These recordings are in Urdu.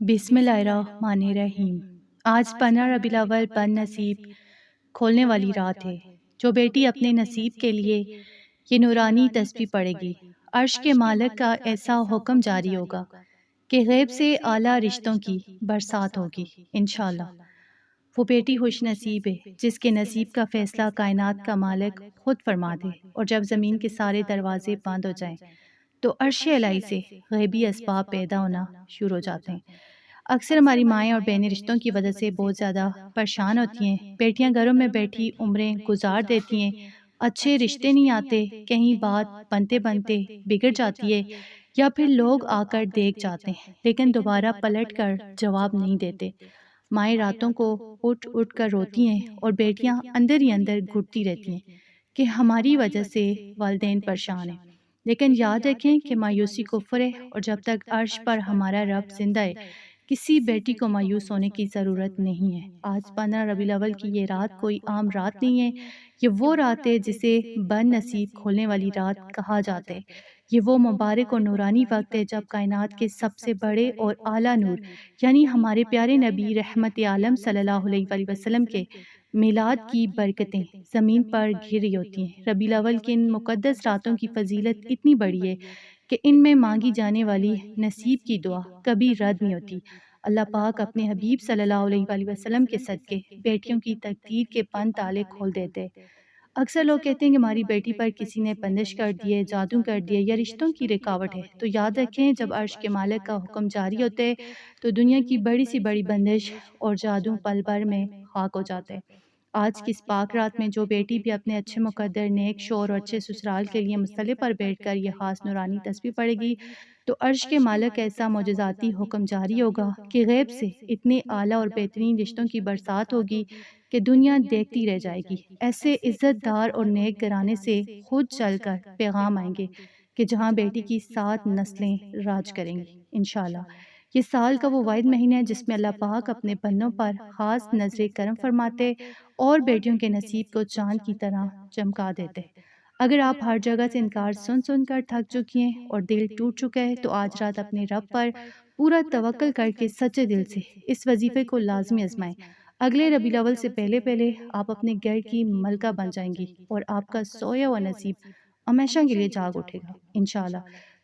بسم اللہ الرحمن الرحیم۔ آج 15 ربیع الاول بد نصیب کھولنے والی رات ہے۔ جو بیٹی اپنے نصیب کے لیے یہ نورانی تسبیح پڑھے گی، عرش کے مالک کا ایسا حکم جاری ہوگا کہ غیب سے اعلیٰ رشتوں کی برسات ہوگی انشاءاللہ۔ وہ بیٹی خوش نصیب ہے جس کے نصیب کا فیصلہ کائنات کا مالک خود فرما دے، اور جب زمین کے سارے دروازے بند ہو جائیں تو عرش الہی سے غیبی اسباب پیدا ہونا شروع ہو جاتے ہیں۔ اکثر ہماری مائیں اور بہنیں رشتوں کی وجہ سے بہت زیادہ پریشان ہوتی ہیں۔ بیٹیاں گھروں میں بیٹھی عمریں گزار دیتی ہیں، اچھے رشتے نہیں آتے، کہیں بات بنتے بنتے بگڑ جاتی ہے، یا پھر لوگ آ کر دیکھ جاتے ہیں لیکن دوبارہ پلٹ کر جواب نہیں دیتے۔ مائیں راتوں کو اٹھ اٹھ کر روتی ہیں اور بیٹیاں اندر ہی اندر گھٹتی رہتی ہیں کہ ہماری وجہ سے والدین پریشان ہیں۔ لیکن یاد رکھیں کہ مایوسی کفر ہے، اور جب تک عرش پر ہمارا رب زندہ ہے کسی بیٹی کو مایوس ہونے کی ضرورت نہیں ہے۔ آج 15 ربیع الاول کی یہ رات کوئی عام رات نہیں ہے، یہ وہ رات ہے جسے بد نصیب کھولنے والی رات کہا جاتا ہے۔ یہ وہ مبارک اور نورانی وقت ہے جب کائنات کے سب سے بڑے اور اعلیٰ نور یعنی ہمارے پیارے نبی رحمت عالم صلی اللہ علیہ وآلہ وسلم کے میلاد کی برکتیں زمین پر گر رہی ہوتی ہیں۔ ربیع الاول کی ان مقدس راتوں کی فضیلت اتنی بڑی ہے کہ ان میں مانگی جانے والی نصیب کی دعا کبھی رد نہیں ہوتی۔ اللہ پاک اپنے حبیب صلی اللہ علیہ وآلہ وسلم کے صدقے بیٹیوں کی تقدیر کے بند تالے کھول دیتے۔ اکثر لوگ کہتے ہیں کہ ہماری بیٹی پر کسی نے بندش کر دی ہے، جادو کر دیا یا رشتوں کی رکاوٹ ہے، تو یاد رکھیں جب عرش کے مالک کا حکم جاری ہوتے تو دنیا کی بڑی سی بڑی بندش اور جادو پل بھر میں خاک ہو جاتے۔ آج کی اس پاک رات میں جو بیٹی بھی اپنے اچھے مقدر نیک شوہر اور اچھے سسرال کے لیے مصطلح پر بیٹھ کر یہ خاص نورانی تسبیح پڑھے گی تو عرش کے مالک ایسا معجزاتی حکم جاری ہوگا کہ غیب سے اتنے اعلیٰ اور بہترین رشتوں کی برسات ہوگی کہ دنیا دیکھتی رہ جائے گی۔ ایسے عزت دار اور نیک گھرانے سے خود چل کر پیغام آئیں گے کہ جہاں بیٹی کی 7 نسلیں راج کریں گی انشاءاللہ۔ یہ سال کا وہ واحد مہینہ ہے جس میں اللہ پاک اپنے بندوں پر خاص نظر کرم فرماتے اور بیٹیوں کے نصیب کو چاند کی طرح چمکا دیتے۔ اگر آپ ہر جگہ سے انکار سن سن کر تھک چکی ہیں اور دل ٹوٹ چکا ہے تو آج رات اپنے رب پر پورا توکل کر کے سچے دل سے اس وظیفے کو لازمی آزمائیں۔ اگلے ربیع الاول سے پہلے پہلے آپ اپنے گھر کی ملکہ بن جائیں گی اور آپ کا سویا ہوا نصیب ہمیشہ کے لیے جاگ اٹھے گا انشاءاللہ۔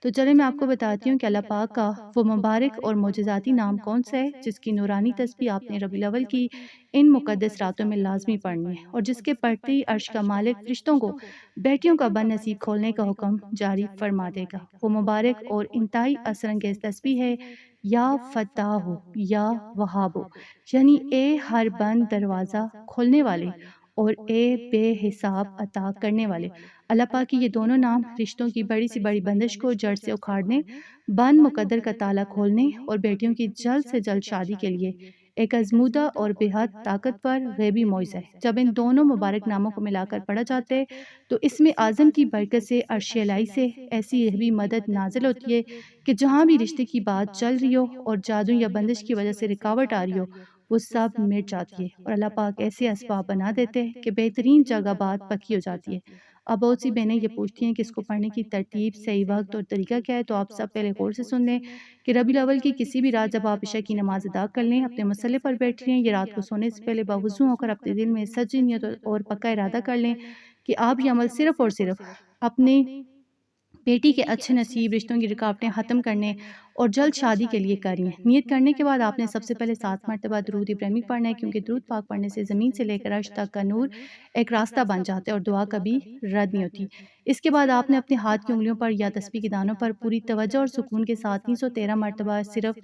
تو چلیں میں آپ کو بتاتی ہوں کہ اللہ پاک کا وہ مبارک اور معجزاتی نام کون سا ہے جس کی نورانی تسبیح آپ نے ربیع الاول کی ان مقدس راتوں میں لازمی پڑھنی ہے، اور جس کے پڑھتے ہی عرش کا مالک فرشتوں کو بیٹیوں کا بد نصیب کھولنے کا حکم جاری فرما دے گا۔ وہ مبارک اور انتہائی اثر انگیز تسبیح ہے یا فتاح یا وہاب، یعنی اے ہر بند دروازہ کھولنے والے اور اے بے حساب عطا کرنے والے۔ اللہ پاک کی یہ دونوں نام رشتوں کی بڑی سی بڑی بندش کو جڑ سے اکھاڑنے، بند مقدر کا تالا کھولنے اور بیٹیوں کی جلد سے جلد شادی کے لیے ایک ازمودہ اور بے حد طاقتور غیبی معجزہ ہے۔ جب ان دونوں مبارک ناموں کو ملا کر پڑھا جاتا ہے تو اسم اعظم کی برکت سے عرش الہی سے ایسی غیبی مدد نازل ہوتی ہے کہ جہاں بھی رشتے کی بات چل رہی ہو اور جادو یا بندش کی وجہ سے رکاوٹ آ رہی ہو وہ سب مٹ جاتی ہے، اور اللہ پاک ایسے اسباب بنا دیتے ہیں کہ بہترین جگہ بات پکی ہو جاتی ہے۔ اب بہت سی بہنیں یہ پوچھتی ہیں کہ اس کو پڑھنے کی ترتیب، صحیح وقت اور طریقہ کیا ہے، تو آپ سب پہلے غور سے سن لیں کہ ربیع الاول کی کسی بھی رات جب آپ عشاء کی نماز ادا کر لیں، اپنے مصلے پر بیٹھ لیں، یہ رات کو سونے سے پہلے باوضو ہو کر اپنے دل میں سچی نیت اور پکا ارادہ کر لیں کہ آپ یہ عمل صرف اور صرف اپنے بیٹی کے اچھے نصیب، رشتوں کی رکاوٹیں ختم کرنے اور جلد شادی کے لیے کر رہی ہیں۔ نیت کرنے کے بعد آپ نے سب سے پہلے 7 مرتبہ درود ابراہیمی پڑھنا ہے، کیونکہ درود پاک پڑھنے سے زمین سے لے کر عرش تک کا نور ایک راستہ بن جاتا ہے اور دعا کبھی رد نہیں ہوتی۔ اس کے بعد آپ نے اپنے ہاتھ کی انگلیوں پر یا تسبیح کے دانوں پر پوری توجہ اور سکون کے ساتھ 313 مرتبہ صرف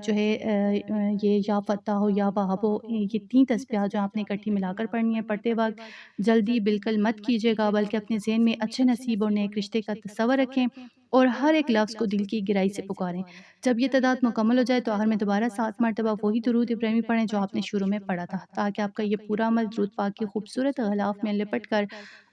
یہ یا فتح ہو یا وہاب ہو، یہ 3 تسبیحات جو آپ نے اکٹھی ملا کر پڑھنی ہے۔ پڑھتے وقت جلدی بالکل مت کیجیے گا، بلکہ اپنے ذہن میں اچھے نصیب اور نیک رشتے کا تصور رکھیں اور ہر ایک لفظ کو دل کی گہرائی سے پکاریں۔ جب یہ تعداد مکمل ہو جائے تو آخر میں دوبارہ 7 مرتبہ وہی درود ابراہیمی پڑھیں جو آپ نے شروع میں پڑھا تھا، تاکہ آپ کا یہ پورا عمل درود پاک کی خوبصورت غلاف میں لپٹ کر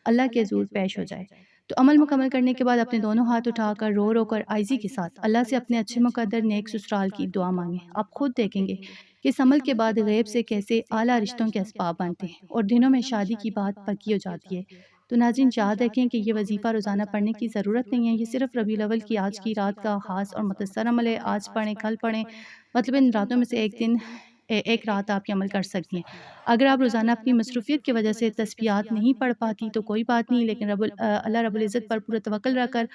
اللہ کے حضور پیش ہو جائے۔ تو عمل مکمل کرنے کے بعد اپنے دونوں ہاتھ اٹھا کر رو رو کر عاجزی کے ساتھ اللہ سے اپنے اچھے مقدر نیک سسرال کی دعا مانگیں۔ آپ خود دیکھیں گے کہ اس عمل کے بعد غیب سے کیسے اعلیٰ رشتوں کے اسباب بنتے ہیں اور دنوں میں شادی کی بات پکی ہو جاتی ہے۔ تو ناظرین یاد رکھیں کہ یہ وظیفہ روزانہ پڑھنے کی ضرورت نہیں ہے، یہ صرف ربیع الاول کی آج کی رات کا خاص اور مختصر عمل ہے۔ آج پڑھیں، کل پڑھیں، مطلب ان راتوں میں سے ایک دن ایک رات آپ یہ عمل کر سکتی ہیں۔ اگر آپ روزانہ اپنی مصروفیت کی وجہ سے تسبیحات نہیں پڑھ پاتی تو کوئی بات نہیں، لیکن اللہ رب العزت پر پورا توکل رکھ کر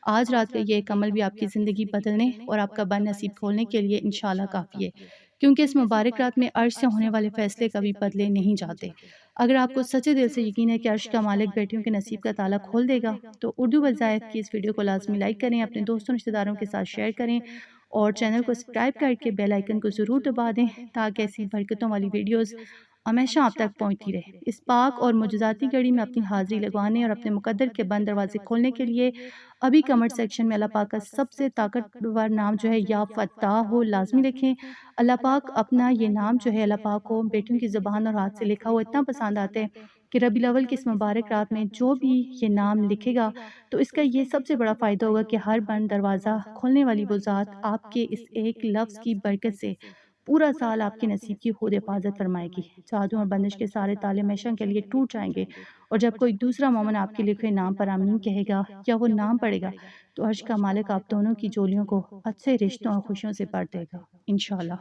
آج رات کا یہ ایک عمل بھی آپ کی زندگی بدلنے اور آپ کا بد نصیب کھولنے کے لیے انشاءاللہ کافی ہے، کیونکہ اس مبارک رات میں عرش سے ہونے والے فیصلے کبھی بدلے نہیں جاتے۔ اگر آپ کو سچے دل سے یقین ہے کہ عرش کا مالک بیٹیوں کے نصیب کا تالا کھول دے گا تو اردو وظائف کی اس ویڈیو کو لازمی لائک کریں، اپنے دوستوں رشتہ داروں کے ساتھ شیئر کریں اور چینل کو سبسکرائب کر کے بیل آئیکن کو ضرور دبا دیں تاکہ ایسی برکتوں والی ویڈیوز ہمیشہ آپ تک پہنچتی رہے۔ اس پاک اور معجزاتی گھڑی میں اپنی حاضری لگوانے اور اپنے مقدر کے بند دروازے کھولنے کے لیے ابھی کمنٹ سیکشن میں اللہ پاک کا سب سے طاقتور نام جو ہے یا فتاح ہو لازمی لکھیں۔ اللہ پاک اپنا یہ نام جو ہے اللہ پاک کو بیٹیوں کی زبان اور ہاتھ سے لکھا ہوا اتنا پسند آتا ہے کہ ربیع الاول کی اس مبارک رات میں جو بھی یہ نام لکھے گا تو اس کا یہ سب سے بڑا فائدہ ہوگا کہ ہر بند دروازہ کھولنے والی وہ ذات آپ کے اس ایک لفظ کی برکت سے پورا سال آپ کے نصیب کی خود حفاظت فرمائے گی۔ جادو اور بندش کے سارے تالے ہمیشہ کے لیے ٹوٹ جائیں گے، اور جب کوئی دوسرا مومن آپ کے لکھے نام پر آمین کہے گا یا وہ نام پڑھے گا تو عرش کا مالک آپ دونوں کی جولیوں کو اچھے رشتوں اور خوشیوں سے بھر دے گا انشاءاللہ۔